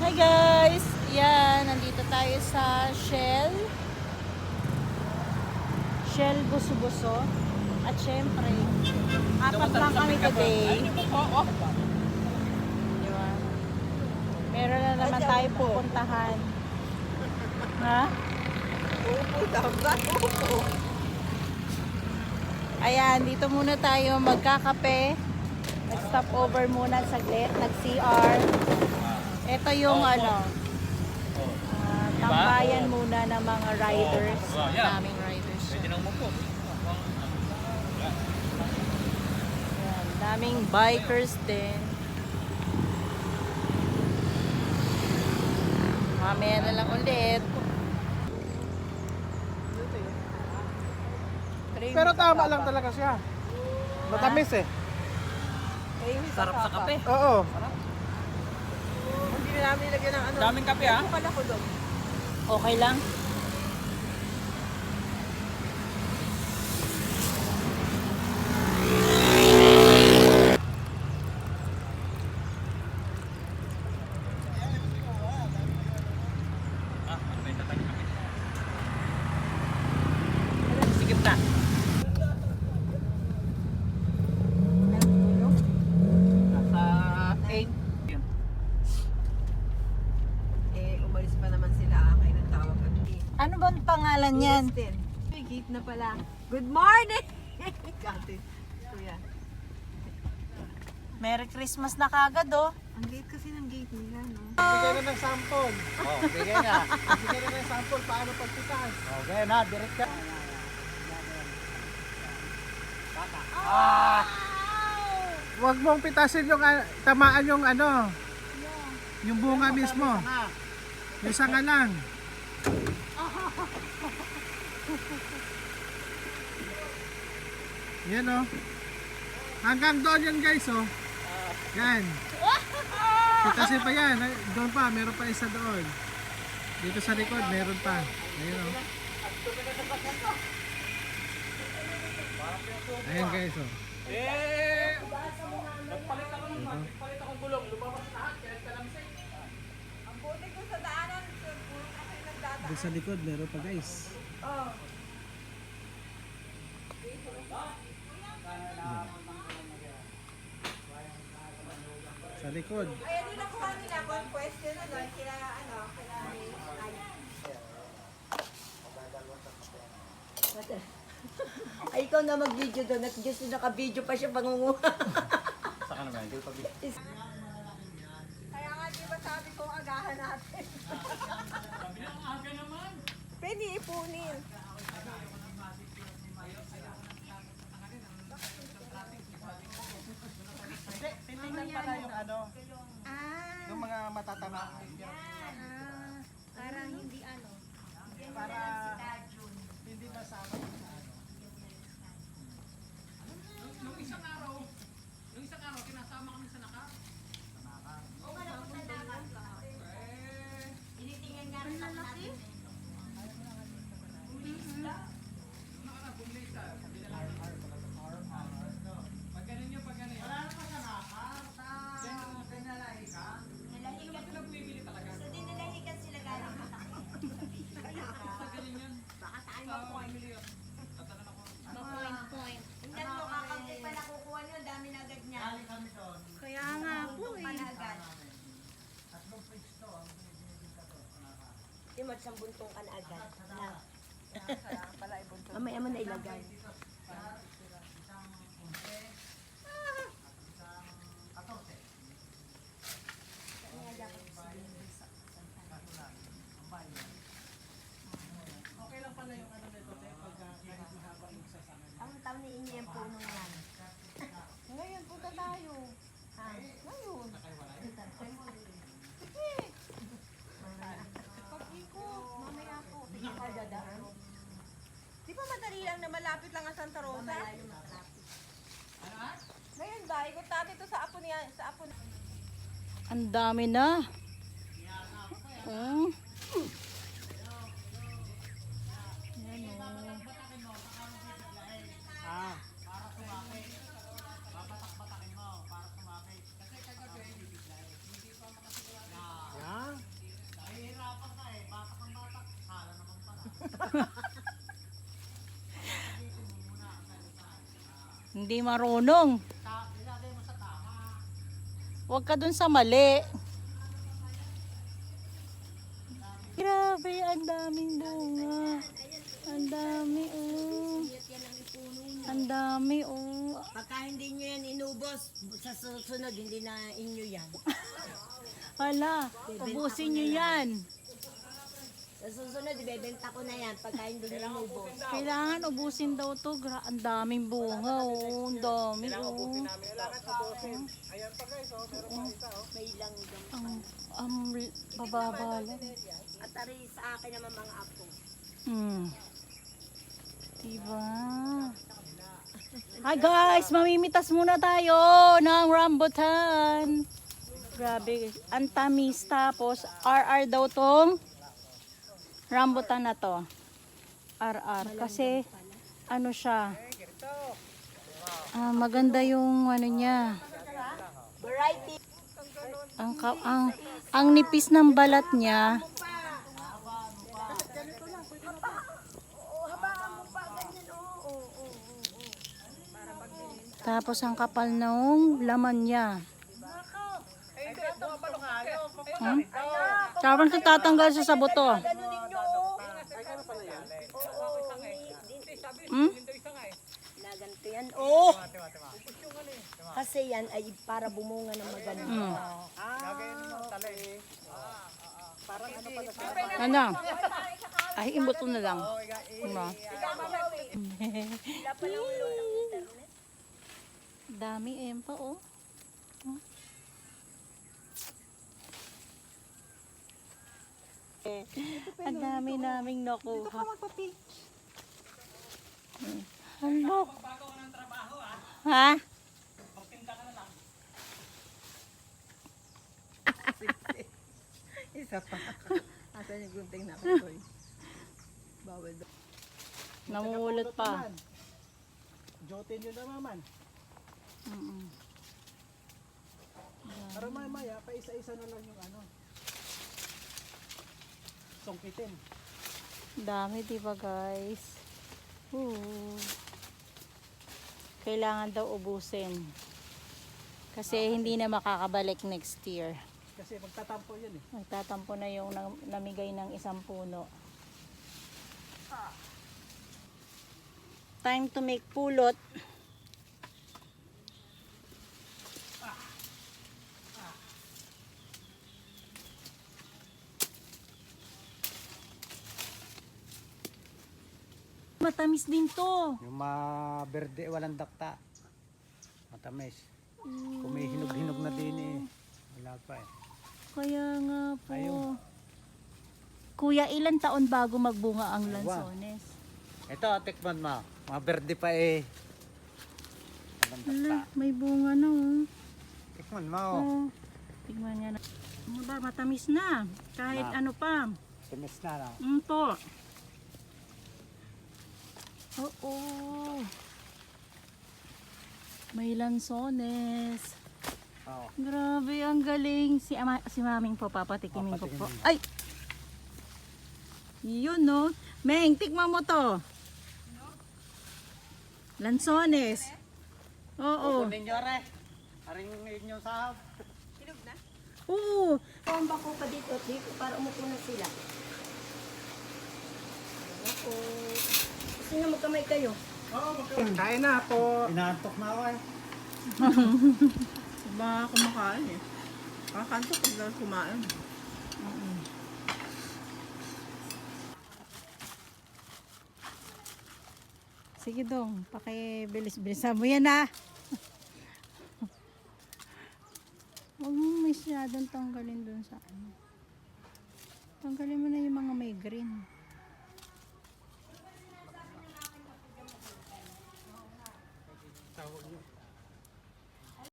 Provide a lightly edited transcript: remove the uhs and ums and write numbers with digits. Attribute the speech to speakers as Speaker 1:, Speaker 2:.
Speaker 1: Hi guys! Yan, nandito tayo sa Shell. Shell Buso-Buso. At syempre, apat lang kami today. Diba? Meron na naman tayo pupuntahan. Ha?
Speaker 2: Upo dapat, upo.
Speaker 1: Ayan, dito muna tayo magkakape. Nag-stop over muna saglit, nag-CR. Ito yung tambayan muna ng mga riders. Daming riders.
Speaker 3: Pwede nang umupo.
Speaker 1: Ayan, daming bikers din. Mamaya na lang ulit.
Speaker 4: Pero tama lang talaga siya. Matamis eh.
Speaker 3: Sarap sa kape.
Speaker 4: Oo.
Speaker 2: Hindi na namin nilagyan ng ano.
Speaker 3: Daming kape ha.
Speaker 2: Bukal ako doon.
Speaker 1: Okay lang.
Speaker 3: May tatag kape. Sikip na. Nasa 8. Yun.
Speaker 2: Umalis pa naman sila. Kaya nang tawag kami.
Speaker 1: Ano bang pangalan yan?
Speaker 2: Justin. May gate na pala. Good morning! Kati. Kuya.
Speaker 1: Merry Christmas na kagad oh.
Speaker 2: Ang late kasi ng gate nila, no?
Speaker 4: Bigay na ng sample.
Speaker 3: Oh, bigay na.
Speaker 4: Bigay na ng sample paano pagpitas.
Speaker 3: Okay na, direct ka.
Speaker 4: Huwag mong pitasin yung tamaan yung ano. Yung bunga mismo. Yung sanga lang. Yan oh. Hanggang doon yan guys oh. Yan. Pitasin pa yan. Doon pa, meron pa isa doon. Dito sa likod, meron pa. Ayun oh. Ayan guys oh.
Speaker 3: Nagpalit akong gulong. Lumabas lahat. Kaya talamsik.
Speaker 2: Ang buti ko sa daanan. Puro kasi nagdadaan.
Speaker 4: Doon sa likod, meron pa guys.
Speaker 2: Oh.
Speaker 4: Sa likod.
Speaker 2: Ay, ano nakuha nila? Kung question ano, kila
Speaker 5: Ay, ikaw na mag-video doon at gusto naka-video pa siya pangunguha.
Speaker 3: Saka naman, hindi pa bigay.
Speaker 2: Kaya nga, di ba sabi ko, agahan natin. Pwede ipunin.
Speaker 4: Titingnan pala yung ano, yung mga matatamaan.
Speaker 5: Para hindi ano.
Speaker 4: Para hindi masama sa ano.
Speaker 3: Nung isang araw, kinasama kami sa Naka.
Speaker 5: Tinitingnan nga rin natin.
Speaker 3: Pag ganun yun, pag ganun yun. Wala naman sa Naka. Nalahi ka?
Speaker 5: Nalahikan.
Speaker 3: Sila bumibili talaga.
Speaker 5: So, dinalahikan sila galang anak.
Speaker 3: Pag ganun yun.
Speaker 5: Baka saan
Speaker 3: Sa
Speaker 5: mo point.
Speaker 3: bumibili yun. Tatanong ako.
Speaker 5: Ma-point. Tingnan mo, kakampi pa nakukuha niyo, dami na agad niya.
Speaker 4: Kami doon.
Speaker 5: Kaya nga po eh. agad.
Speaker 4: Tatlong fridge to, ang binibili ka to.
Speaker 5: Timot, sa buntong ka na agad. Na.
Speaker 2: Pala ibunto.
Speaker 5: Mamaya mo na ilagay.
Speaker 4: Okay lang pala yung ano nito, pag kahit mahaba yung sasama.
Speaker 5: Ang taon ni Inye yung puno yan.
Speaker 2: Ngayon, punta tayo.
Speaker 5: Ha?
Speaker 2: Ngayon. Pag-ikot, mamaya po.
Speaker 5: Hindi ka dadaan.
Speaker 2: Di ba madali lang na malapit lang ang Santa Rosa?
Speaker 5: Malayo matrapik.
Speaker 2: Ngayon ba, ikot natin ito sa apo niya. Sa apo niya.
Speaker 1: Ang dami na. Hmm.
Speaker 4: Ah,
Speaker 1: Hindi marunong. Huwag ka dun sa mali. Grabe, ang daming bunga. Ang dami, oh. Ang dami, oh.
Speaker 5: Pagka hindi nyo yan inubos, sa susunod hindi na inyo yan.
Speaker 1: Hala, ubusin nyo yan.
Speaker 5: Sa susunod, ibebenta ko na yan pagka hindi nyo inubos.
Speaker 1: Kailangan ubusin daw to. Ang daming bunga, oh. Ang dami, oh.
Speaker 4: Ayan pa guys, oh, meron pa isa, oh.
Speaker 5: May langgam.
Speaker 1: Ang bababa lang.
Speaker 5: At ari sa akin naman mga apo.
Speaker 1: Diba? Hi guys, mamimitas muna tayo ng rambutan. Grabe, ang tamis. Tapos, RR daw tong rambutan na to. RR. Kasi, ano siya, maganda yung ano niya.
Speaker 5: Variety.
Speaker 1: Ang nipis ng balat niya. Tapos ang kapal ng laman niya. Tapos tatanggal siya sa buto.
Speaker 5: Na ganito yan. Oh! Kasi yan ay para bumunga ng maganda.
Speaker 1: Ano? Ay, imbuto na lang. Diba? Dami empa, oh. Ang dami naming nakuha. Hello. Ha?
Speaker 2: Isa pa. Asan yung gunting na ako? Bawal daw.
Speaker 1: Namumulot pa.
Speaker 4: Jotin nyo na maman. Para maya, pa isa-isa na lang yung ano. Songkitin.
Speaker 1: Dami, diba guys? Kailangan daw ubusin. Kasi hindi na makakabalik next year.
Speaker 4: Kasi magtatampo yun eh.
Speaker 1: Magtatampo na yung namigay ng isang puno. Time to make pulot. Matamis din to.
Speaker 3: Yung berde, walang dakta. Matamis. Kumihinog-hinog na din eh. Wala pa eh.
Speaker 1: Kaya nga po.
Speaker 3: Ayun.
Speaker 1: Kuya, ilan taon bago magbunga ang lansones?
Speaker 3: Ito, tikman mo. Mga berde pa eh. Walang dakta.
Speaker 1: Hala, may bunga na oh.
Speaker 3: Tikman mo.
Speaker 1: Oh. Tingnan nga na. Ano ba, matamis na. Kahit ano pa.
Speaker 3: Timis na na.
Speaker 1: To. Oo. May lansones.
Speaker 3: Oo.
Speaker 1: Grabe, ang galing. Si maming po, papatikimin ko po. Ay! Yun, no? Meng, tikman mo to. Lansones. Oo.
Speaker 3: Kunin nyo re. Aring inyo sahab.
Speaker 1: Oo.
Speaker 5: Pamba ko pa dito para umupo na sila. Ako. Gusto nyo magkamay kayo?
Speaker 4: Kain na po.
Speaker 3: Inaantok na ako eh.
Speaker 2: Baka kumakain eh. Kakanto pag lang kumain.
Speaker 1: Sige dong, pakibilis-bilisan mo yan ah. Huwag mo masyadong tanggalin dun sa ano. Tanggalin mo na yung mga may green.
Speaker 4: Tawag nyo.